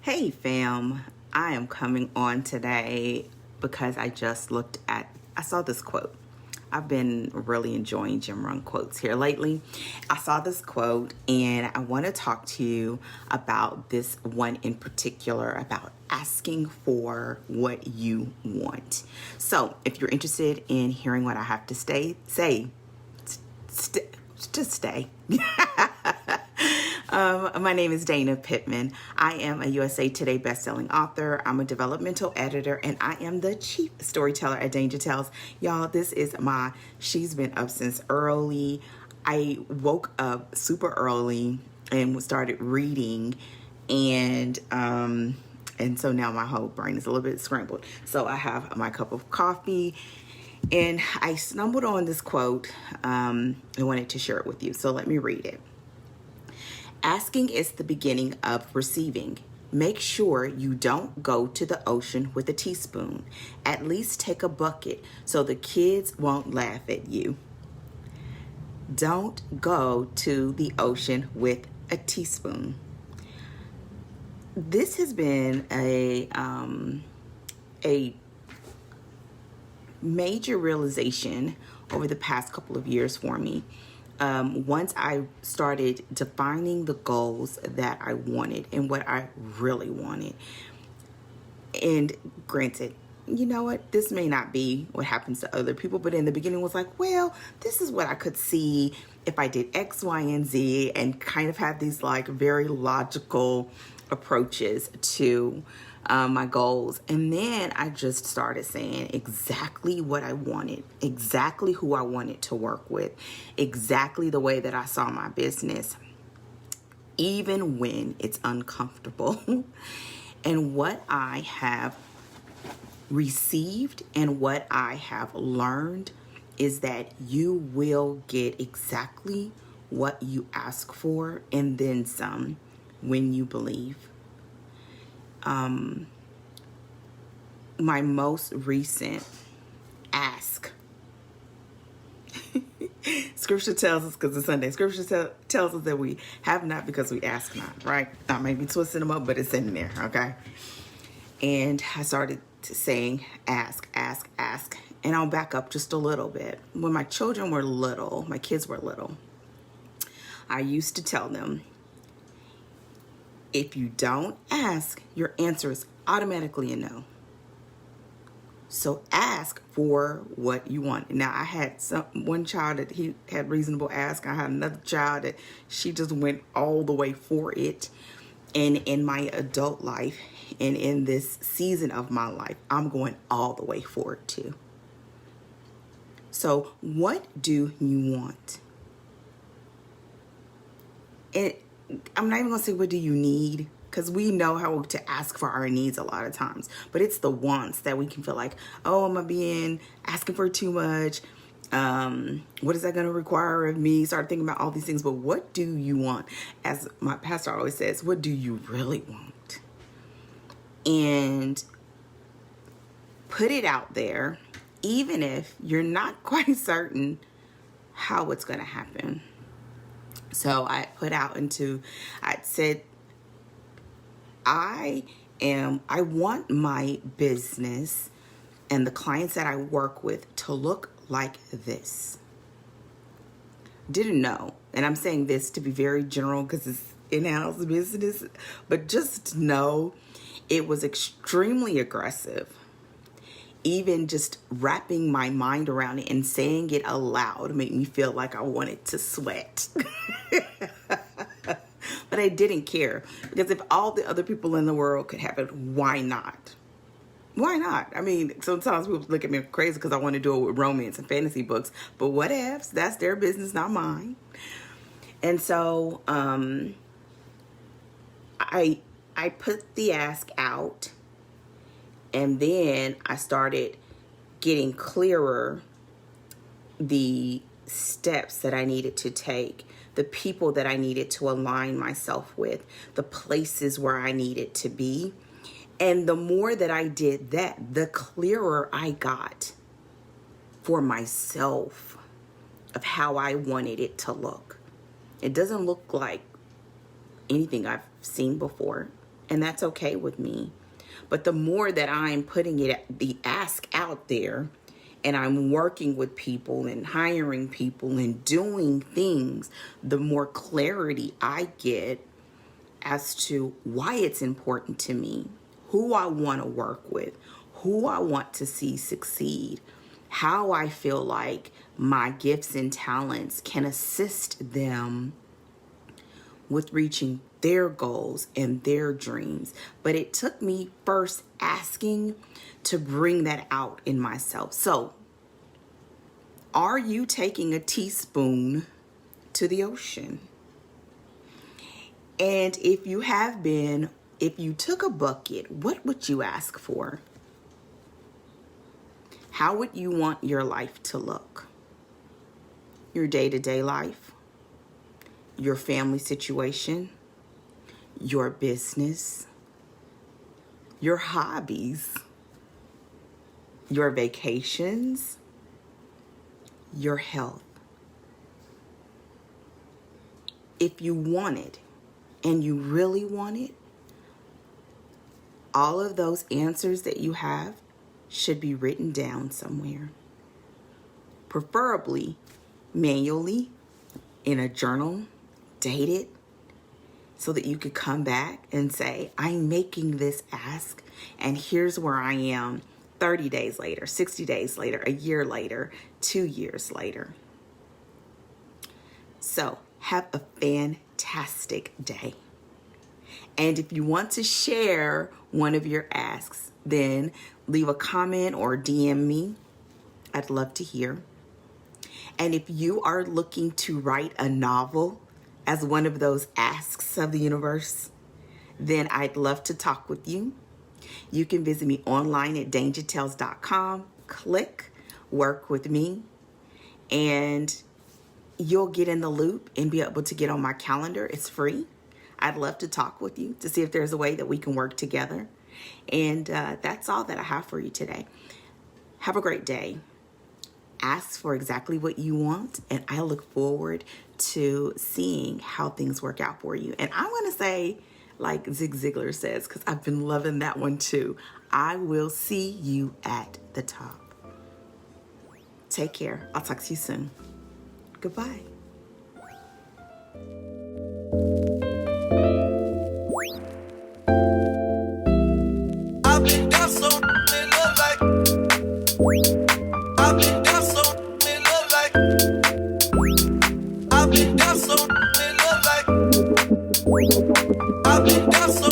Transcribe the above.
Hey fam, I am coming on today because I saw this quote. I've been really enjoying Jim Rohn quotes here lately. I saw this quote and I want to talk to you about this one in particular, about asking for what you want. So if you're interested in hearing what I have to just stay. My name is Dana Pittman. I am a USA Today bestselling author. I'm a developmental editor, and I am the chief storyteller at Danger Tales. Y'all, this is she's been up since early. I woke up super early and started reading, and so now my whole brain is a little bit scrambled. So I have my cup of coffee, and I stumbled on this quote and wanted to share it with you. So let me read it. Asking is the beginning of receiving. Make sure you don't go to the ocean with a teaspoon. At least take a bucket so the kids won't laugh at you. Don't go to the ocean with a teaspoon. This has been a major realization over the past couple of years for me. Once I started defining the goals that I wanted and what I really wanted. And granted, you know what? This may not be what happens to other people, but in the beginning was like, well, this is what I could see if I did X, Y, and Z, and kind of have these like very logical approaches to my goals. And then I just started saying exactly what I wanted, exactly who I wanted to work with, exactly the way that I saw my business, even when it's uncomfortable. And what I have received and what I have learned is that you will get exactly what you ask for and then some when you believe. My most recent ask. Scripture tells us, because it's Sunday, Scripture tells us that we have not because we ask not, right? I may be twisting them up, but it's in there, okay? And I started saying ask. And I'll back up just a little bit. When my children were little, my kids were little, I used to tell them, if you don't ask, your answer is automatically a no. So ask for what you want. Now, I had one child that he had reasonable ask. I had another child that she just went all the way for it. And in my adult life and in this season of my life, I'm going all the way for it too. So what do you want? And I'm not even going to say, what do you need? Because we know how to ask for our needs a lot of times. But it's the wants that we can feel like, oh, am I asking for too much? What is that going to require of me? Start thinking about all these things. But what do you want? As my pastor always says, what do you really want? And put it out there, even if you're not quite certain how it's going to happen. So I said, I want my business and the clients that I work with to look like this. Didn't know. And I'm saying this to be very general because it's in-house business, but just know it was extremely aggressive. Even just wrapping my mind around it and saying it aloud made me feel like I wanted to sweat. But I didn't care, because if all the other people in the world could have it, why not? Why not? I mean, sometimes people look at me crazy because I want to do it with romance and fantasy books, but what ifs? That's their business, not mine. And so I put the ask out, and then I started getting clearer the steps that I needed to take, the people that I needed to align myself with, the places where I needed to be. And the more that I did that, the clearer I got for myself of how I wanted it to look. It doesn't look like anything I've seen before. And that's okay with me. But the more that I'm putting the ask out there, and I'm working with people and hiring people and doing things, the more clarity I get as to why it's important to me, who I want to work with, who I want to see succeed, how I feel like my gifts and talents can assist them with reaching their goals and their dreams. But it took me first asking to bring that out in myself. So, are you taking a teaspoon to the ocean? And if you have been, if you took a bucket, what would you ask for? How would you want your life to look? Your day-to-day life, your family situation, your business, your hobbies, your vacations, your health. If you want it, and you really want it, all of those answers that you have should be written down somewhere. Preferably manually in a journal, dated, so that you could come back and say, I'm making this ask, and here's where I am 30 days later, 60 days later, a year later, 2 years later. So have a fantastic day. And if you want to share one of your asks, then leave a comment or DM me. I'd love to hear. And if you are looking to write a novel as one of those asks of the universe, then I'd love to talk with you. You can visit me online at dangertales.com, click work with me, and you'll get in the loop and be able to get on my calendar. It's free. I'd love to talk with you to see if there's a way that we can work together. And that's all that I have for you today. Have a great day. Ask for exactly what you want, and I look forward to seeing how things work out for you. And I want to say, like Zig Ziglar says, because I've been loving that one too, I will see you at the top. Take care. I'll talk to you soon. Goodbye. I've been down so in love like I've been down so in love like I've been down so in love like I've been down so